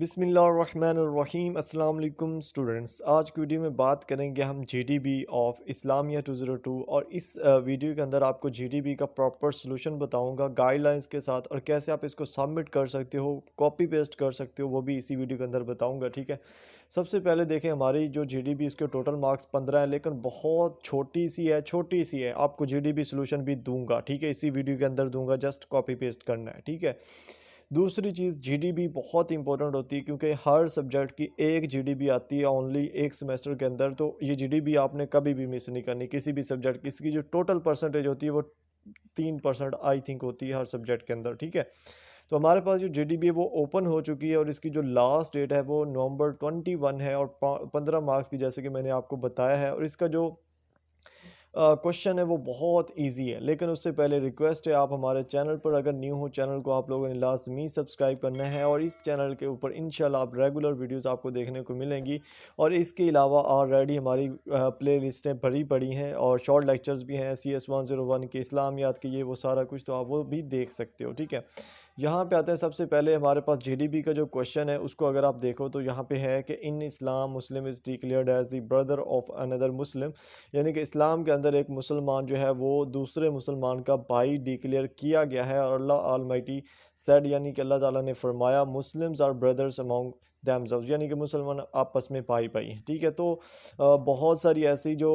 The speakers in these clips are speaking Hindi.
बिस्मिल्लाहिर्रहमानिर्रहीम अस्सलाम वालेकुम स्टूडेंट्स। आज की वीडियो में बात करेंगे हम जीडीबी ऑफ इस्लामिया 202 और इस वीडियो के अंदर आपको जीडीबी का प्रॉपर सॉल्यूशन बताऊंगा गाइडलाइंस के साथ, और कैसे आप इसको सबमिट कर सकते हो, कॉपी पेस्ट कर सकते हो, वो भी इसी वीडियो के अंदर बताऊंगा। ठीक है, सबसे पहले देखें हमारी जो जीडीबी, इसके टोटल मार्क्स 15 है, लेकिन बहुत छोटी सी है। आपको जीडीबी सॉल्यूशन भी दूंगा, ठीक है, इसी वीडियो के अंदर दूंगा, जस्ट कॉपी पेस्ट करना है। ठीक है, दूसरी चीज़, जीडीबी बहुत इंपॉर्टेंट होती है क्योंकि हर सब्जेक्ट की एक जीडीबी आती है ओनली एक सेमेस्टर के अंदर। तो ये जीडीबी आपने कभी भी मिस नहीं करनी किसी भी सब्जेक्ट की। इसकी जो टोटल परसेंटेज होती है वो 3% आई थिंक होती है हर सब्जेक्ट के अंदर। ठीक है, तो हमारे पास जो जीडीबी है वो ओपन हो चुकी है, और इसकी जो लास्ट डेट है वो नवंबर 21 है, और 15 मार्क्स की, जैसे कि मैंने आपको बताया है। और इसका जो क्वेश्चन है वो बहुत इजी है, लेकिन उससे पहले रिक्वेस्ट है, आप हमारे चैनल पर अगर न्यू हो, चैनल को आप लोगों ने लाजमी सब्सक्राइब करना है, और इस चैनल के ऊपर इंशाल्लाह आप रेगुलर वीडियोस आपको देखने को मिलेंगी। और इसके अलावा ऑलरेडी हमारी प्ले लिस्टें भरी पड़ी हैं, और शॉर्ट लेक्चर्स भी हैं, CS 101 के, इस्लामियात के, ये वो सारा कुछ, तो आप वो भी देख सकते हो। ठीक है, यहाँ पे आते हैं। सबसे पहले हमारे पास जीडीबी का जो क्वेश्चन है उसको अगर आप देखो तो यहाँ पे है कि in Islam Muslim is declared as the brother of another Muslim, यानी कि इस्लाम के अंदर एक मुसलमान जो है वो दूसरे मुसलमान का भाई डिक्लेयर किया गया है। और अल्लाह ऑलमाइटी सेड, यानी कि अल्लाह ताला ने फरमाया, Muslims are brothers among themselves, यानी कि मुसलमान आपस में भाई भाई हैं। ठीक है, तो बहुत सारी ऐसी जो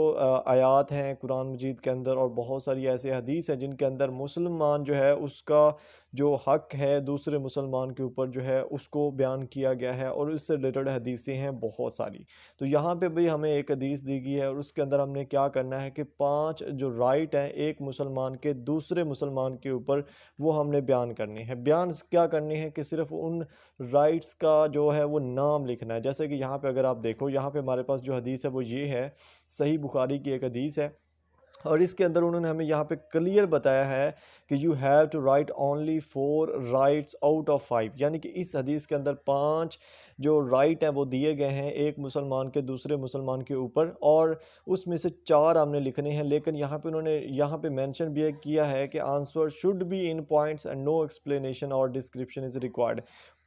आयात हैं कुरान मजीद के अंदर, और बहुत सारी ऐसे हदीस हैं जिनके अंदर मुसलमान जो है उसका जो हक है दूसरे मुसलमान के ऊपर जो है उसको बयान किया गया है, और इससे रिलेटेड हदीसें हैं बहुत सारी। तो यहाँ पे भी हमें एक हदीस दी गई है, और उसके अंदर हमने क्या करना है कि 5 जो राइट हैं एक मुसलमान के दूसरे मुसलमान के ऊपर, वो हमने बयान करने हैं। बयान क्या करने हैं कि सिर्फ उन राइट्स का जो है वो नाम लिखना है। जैसे कि यहाँ पे अगर आप देखो, यहाँ पे हमारे पास जो हदीस है वो ये है, सही बुखारी की एक हदीस है, और इसके अंदर उन्होंने हमें यहाँ पे क्लियर बताया है कि you have to write only 4 rights out of 5, यानी कि इस हदीस के अंदर 5 जो राइट हैं वो दिए गए हैं एक मुसलमान के दूसरे मुसलमान के ऊपर, और उसमें से 4 हमने लिखने हैं। लेकिन यहाँ पे उन्होंने यहाँ पे मेंशन भी किया है कि answer should be in points and no explanation और डिस्क्रिप्शन इज़ रिक्वायर्ड।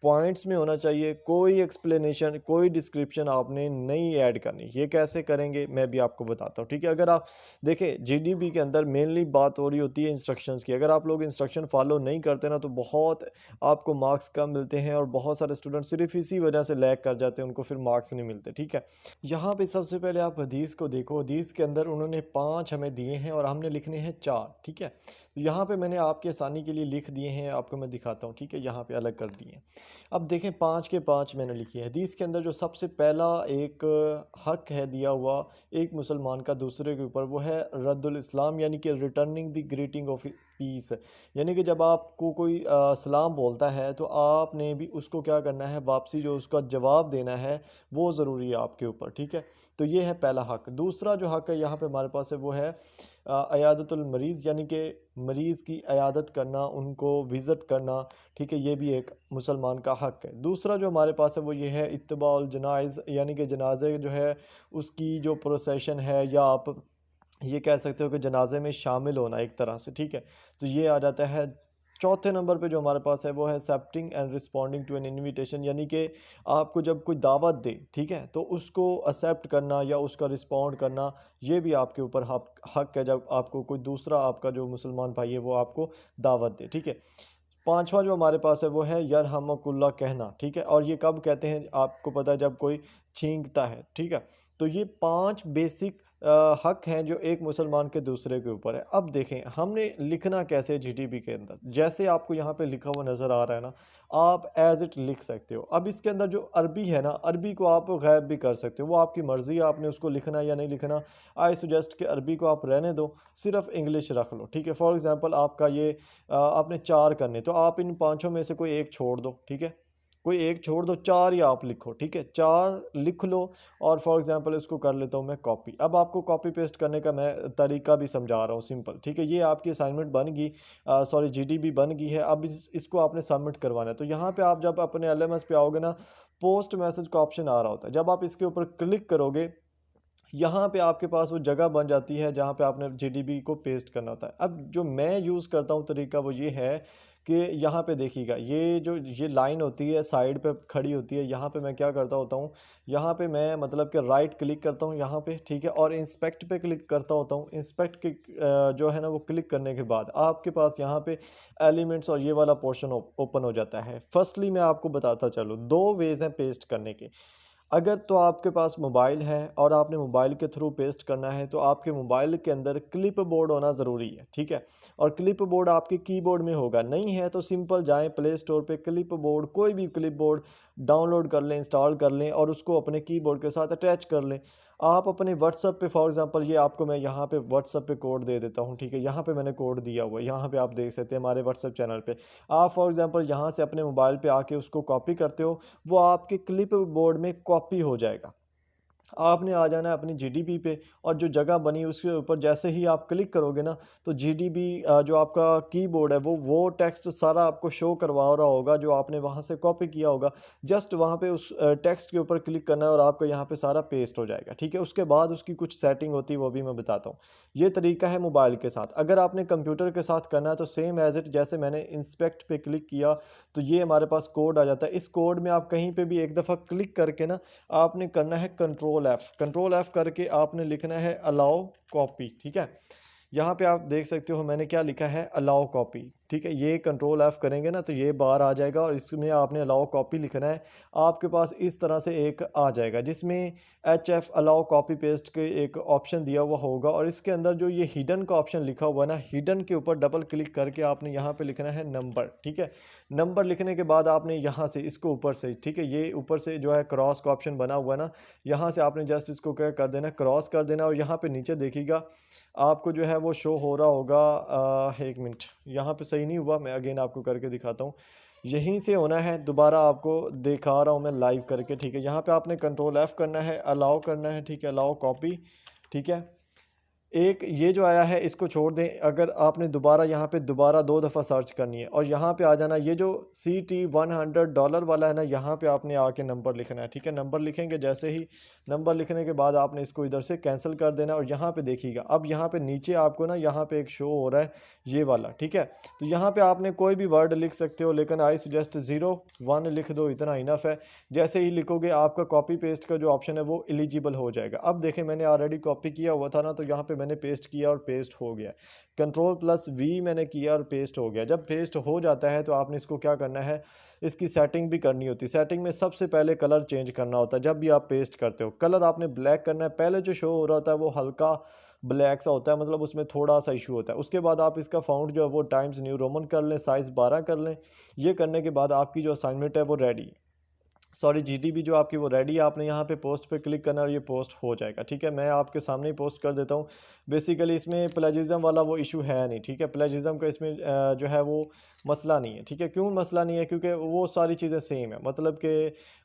पॉइंट्स में होना चाहिए, कोई एक्सप्लेनेशन कोई डिस्क्रिप्शन आपने नहीं ऐड करनी। ये कैसे करेंगे मैं भी आपको बताता हूँ। ठीक है, अगर आप देखें जीडीबी के अंदर मेनली बात हो रही होती है इंस्ट्रक्शंस की। अगर आप लोग इंस्ट्रक्शन फॉलो नहीं करते ना तो बहुत आपको मार्क्स कम मिलते हैं, और बहुत सारे स्टूडेंट सिर्फ इसी वजह से लैग कर जाते हैं, उनको फिर मार्क्स नहीं मिलते। ठीक है, यहाँ पे सबसे पहले आप हदीस को देखो। हदीस के अंदर उन्होंने 5 हमें दिए हैं, और हमने लिखने हैं 4। ठीक है, तो यहाँ पे मैंने आपकी आसानी के लिए लिख दिए हैं, आपको मैं दिखाता हूँ। ठीक है, यहाँ पे अलग कर दिए हैं। अब देखें 5 के 5 मैंने लिखी है। हदीस के अंदर जो सबसे पहला एक हक है दिया हुआ एक मुसलमान का दूसरे के ऊपर, वो है रद्दुल इस्लाम, यानी कि returning the greeting of peace. यानी कि जब आपको कोई सलाम बोलता है तो आपने भी उसको क्या करना है, वापसी जो उसका जवाब देना है वो ज़रूरी है आपके ऊपर। ठीक है, तो ये है पहला हक। दूसरा जो हक है यहाँ पे हमारे पास है वो है अयादतुल मरीज़, यानी कि मरीज़ की अयादत करना, उनको विज़िट करना। ठीक है, ये भी एक मुसलमान का हक है। दूसरा जो हमारे पास है वो ये है इत्तबाउल जनाइज़, यानी कि जनाजे जो है उसकी जो प्रोसेशन है, या आप ये कह सकते हो कि जनाजे में शामिल होना एक तरह से। ठीक है, तो ये आ जाता है। चौथे नंबर पे जो हमारे पास है वो है accepting and responding to an invitation, यानी कि आपको जब कोई दावत दे, ठीक है, तो उसको एक्सेप्ट करना या उसका रिस्पॉन्ड करना, ये भी आपके ऊपर हक है जब आपको कोई दूसरा आपका जो मुसलमान भाई है वो आपको दावत दे। ठीक है, पांचवा जो हमारे पास है वो है यरहमकुल्लाह कहना। ठीक है, और ये कब कहते हैं आपको पता है, जब कोई छींकता है। ठीक है, तो ये 5 बेसिक हक हैं जो एक मुसलमान के दूसरे के ऊपर है। अब देखें हमने लिखना कैसे जीडीपी के अंदर, जैसे आपको यहाँ पे लिखा हुआ नज़र आ रहा है ना, आप एज इट लिख सकते हो। अब इसके अंदर जो अरबी है ना, अरबी को आप गायब भी कर सकते हो, वो आपकी मर्ज़ी है, आपने उसको लिखना या नहीं लिखना। आई सुजेस्ट कि अरबी को आप रहने दो, सिर्फ इंग्लिश रख लो। ठीक है, फॉर एग्जांपल आपका ये आपने 4 करने, तो आप इन पांचों में से कोई एक छोड़ दो। ठीक है, कोई एक छोड़ दो, 4 ही आप लिखो। ठीक है, 4 लिख लो, और फॉर एग्जांपल इसको कर लेता हूँ मैं कॉपी। अब आपको कॉपी पेस्ट करने का मैं तरीका भी समझा रहा हूँ, सिंपल। ठीक है, ये आपकी असाइनमेंट बन गई, सॉरी जीडीबी बन गई है। अब इसको आपने सबमिट करवाना है। तो यहाँ पे आप जब अपने एलएमएस पे आओगे ना, पोस्ट मैसेज का ऑप्शन आ रहा होता है, जब आप इसके ऊपर क्लिक करोगे, यहाँ पे आपके पास वो जगह बन जाती है जहाँ पे आपने जीडीबी को पेस्ट करना होता है। अब जो मैं यूज़ करता हूँ तरीका वो ये है कि यहाँ पे देखिएगा ये लाइन होती है साइड पे खड़ी होती है, यहाँ पे मैं क्या करता होता हूँ, यहाँ पे मैं मतलब कि राइट क्लिक करता हूँ यहाँ पे, ठीक है, और इंस्पेक्ट पे क्लिक करता होता हूँ। इंस्पेक्ट के जो है ना वो क्लिक करने के बाद आपके पास यहाँ पे एलिमेंट्स और ये वाला पोर्शन ओपन हो जाता है। फर्स्टली मैं आपको बताता चलूँ, दो वेज हैं पेस्ट करने के। अगर तो आपके पास मोबाइल है और आपने मोबाइल के थ्रू पेस्ट करना है, तो आपके मोबाइल के अंदर क्लिप बोर्ड होना ज़रूरी है, ठीक है। और क्लिप बोर्ड आपके कीबोर्ड में होगा, नहीं है तो सिंपल जाएं प्ले स्टोर पे, क्लिप बोर्ड कोई भी क्लिप बोर्ड डाउनलोड कर लें, इंस्टॉल कर लें और उसको अपने कीबोर्ड के साथ अटैच कर लें। आप अपने व्हाट्सअप पे फॉर एग्जांपल, ये आपको मैं यहाँ पे व्हाट्सअप पे कोड दे देता हूँ, ठीक है। यहाँ पे मैंने कोड दिया हुआ है, यहाँ पे आप देख सकते हैं हमारे व्हाट्सअप चैनल पे। आप फॉर एग्जांपल यहाँ से अपने मोबाइल पे आके उसको कॉपी करते हो, वो आपके क्लिप बोर्ड में कॉपी हो जाएगा। आपने आ जाना है अपनी जीडीबी पे, और जो जगह बनी उसके ऊपर जैसे ही आप क्लिक करोगे ना, तो जीडीबी जो आपका कीबोर्ड है वो टेक्स्ट सारा आपको शो करवा रहा होगा जो आपने वहाँ से कॉपी किया होगा। जस्ट वहाँ पे उस टेक्स्ट के ऊपर क्लिक करना है और आपको यहाँ पे सारा पेस्ट हो जाएगा, ठीक है। उसके बाद उसकी कुछ सेटिंग होती है, वो भी मैं बताता हूँ। ये तरीका है मोबाइल के साथ। अगर आपने कंप्यूटर के साथ करना है तो सेम एज इट, जैसे मैंने इंस्पेक्ट पे क्लिक किया तो ये हमारे पास कोड आ जाता है। इस कोड में आप कहीं पे भी एक दफ़ा क्लिक करके ना, आपने करना है कंट्रोल एफ करके आपने लिखना है अलाउ कॉपी, ठीक है। यहाँ पे आप देख सकते हो मैंने क्या लिखा है, अलाउ कॉपी, ठीक है। ये कंट्रोल एफ करेंगे ना तो ये बार आ जाएगा और इसमें आपने अलाउ कॉपी लिखना है। आपके पास इस तरह से एक आ जाएगा जिसमें HF अलाउ कॉपी पेस्ट के एक ऑप्शन दिया हुआ होगा, और इसके अंदर जो ये हिडन का ऑप्शन लिखा हुआ है ना, हिडन के ऊपर डबल क्लिक करके आपने यहाँ पे लिखना है नंबर, ठीक है। नंबर लिखने के बाद आपने यहाँ से इसको ऊपर से, ठीक है, ये ऊपर से जो है क्रॉस का ऑप्शन बना हुआ है ना, यहाँ से आपने जस्ट इसको क्या कर देना, क्रॉस कर देना। और यहाँ पे नीचे देखिएगा आपको जो है वो शो हो रहा होगा, एक मिनट, यहाँ पे सही नहीं हुआ, मैं अगेन आपको करके दिखाता हूँ। यहीं से होना है, दोबारा आपको दिखा रहा हूँ मैं लाइव करके, ठीक है। यहाँ पे आपने कंट्रोल एफ करना है, अलाउ करना है, ठीक है, अलाउ कॉपी, ठीक है। एक ये जो आया है इसको छोड़ दें। अगर आपने दोबारा यहाँ पे दोबारा 2 दफ़ा सर्च करनी है और यहाँ पे आ जाना, ये जो $100 वाला है ना, यहाँ पे आपने आके नंबर लिखना है, ठीक है। नंबर लिखेंगे, जैसे ही नंबर लिखने के बाद आपने इसको इधर से कैंसिल कर देना और यहाँ पे देखिएगा अब यहाँ पे नीचे आपको ना यहाँ पे एक शो हो रहा है ये वाला, ठीक है। तो यहाँ पे आपने कोई भी वर्ड लिख सकते हो, लेकिन आई सजेस्ट 01 लिख दो, इतना इनफ है। जैसे ही लिखोगे आपका कॉपी पेस्ट का जो ऑप्शन है वो एलिजिबल हो जाएगा। अब देखें मैंने ऑलरेडी कॉपी किया हुआ था ना, तो यहाँ पे मैंने पेस्ट किया और पेस्ट हो गया। कंट्रोल+V मैंने किया और पेस्ट हो गया। जब पेस्ट हो जाता है तो आपने इसको क्या करना है, इसकी सेटिंग भी करनी होती है। सेटिंग में सबसे पहले कलर चेंज करना होता है। जब भी आप पेस्ट करते हो कलर आपने ब्लैक करना है। पहले जो शो हो रहा होता है वो हल्का ब्लैक सा होता है, मतलब उसमें थोड़ा सा इशू होता है। उसके बाद आप इसका फ़ॉन्ट जो है वो टाइम्स न्यू रोमन कर लें, साइज़ 12 कर लें। ये करने के बाद आपकी जो असाइनमेंट है वो रेडी, सॉरी जीडीबी जो आपकी वो रेडी है। आपने यहाँ पे पोस्ट पे क्लिक करना और ये पोस्ट हो जाएगा, ठीक है। मैं आपके सामने ही पोस्ट कर देता हूँ। बेसिकली इसमें प्लेजिज्म वाला वो इशू है नहीं, ठीक है। प्लेजिज्म का इसमें जो है वो मसला नहीं है, ठीक है। क्यों मसला नहीं है, क्योंकि वो सारी चीज़ें सेम है। मतलब कि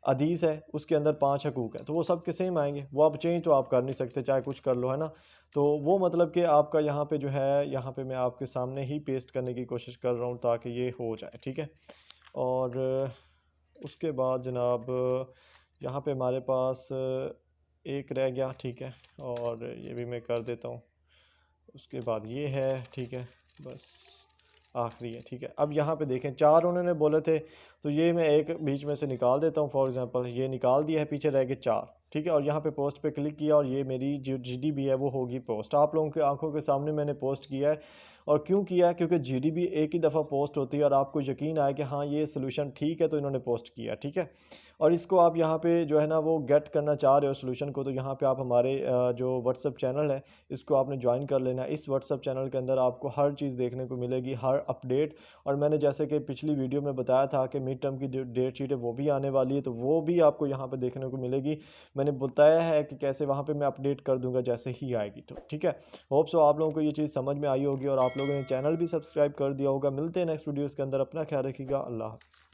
हदीस है उसके अंदर 5 हकूक़ है, तो वो सब के सेम आएंगे। वो आप चेंज तो आप कर नहीं सकते, चाहे कुछ कर लो, है ना। तो वो मतलब कि आपका यहाँ पे जो है, यहाँ पे मैं आपके सामने ही पेस्ट करने की कोशिश कर रहा हूँ ताकि ये हो जाए, ठीक है। और उसके बाद जनाब यहाँ पे हमारे पास एक रह गया, ठीक है, और ये भी मैं कर देता हूँ। उसके बाद ये है, ठीक है, बस आखिरी है, ठीक है। अब यहाँ पे देखें 4 उन्होंने बोले थे, तो ये मैं एक बीच में से निकाल देता हूँ। फॉर एग्जांपल ये निकाल दिया है, पीछे रह गए 4, ठीक है। और यहाँ पे पोस्ट पे क्लिक किया और ये मेरी जो जीडीबी है वो होगी पोस्ट। आप लोगों की आंखों के सामने मैंने पोस्ट किया है। और क्यों किया है, क्योंकि जीडीबी एक ही दफ़ा पोस्ट होती है और आपको यकीन आए कि हाँ ये सोल्यूशन ठीक है, तो इन्होंने पोस्ट किया, ठीक है। और इसको आप यहाँ पे जो है ना वो गेट करना चाह रहे हो सोल्यूशन को, तो यहाँ पे आप हमारे जो व्हाट्सअप चैनल है इसको आपने ज्वाइन कर लेना। इस व्हाट्सअप चैनल के अंदर आपको हर चीज़ देखने को मिलेगी, हर अपडेट। और मैंने जैसे कि पिछली वीडियो में बताया था कि मिड टर्म की डेट शीट है वो भी आने वाली है, तो वो भी आपको यहाँ पर देखने को मिलेगी। मैंने बताया है कि कैसे वहाँ पर मैं अपडेट कर दूँगा जैसे ही आएगी, तो ठीक है। होप सो आप लोगों को ये चीज़ समझ में आई होगी और आप लोगों ने चैनल भी सब्सक्राइब कर दिया होगा। मिलते हैं नेक्स्ट वीडियोज़ के अंदर। अपना ख्याल रखिएगा। अल्लाह हाफ़िज़।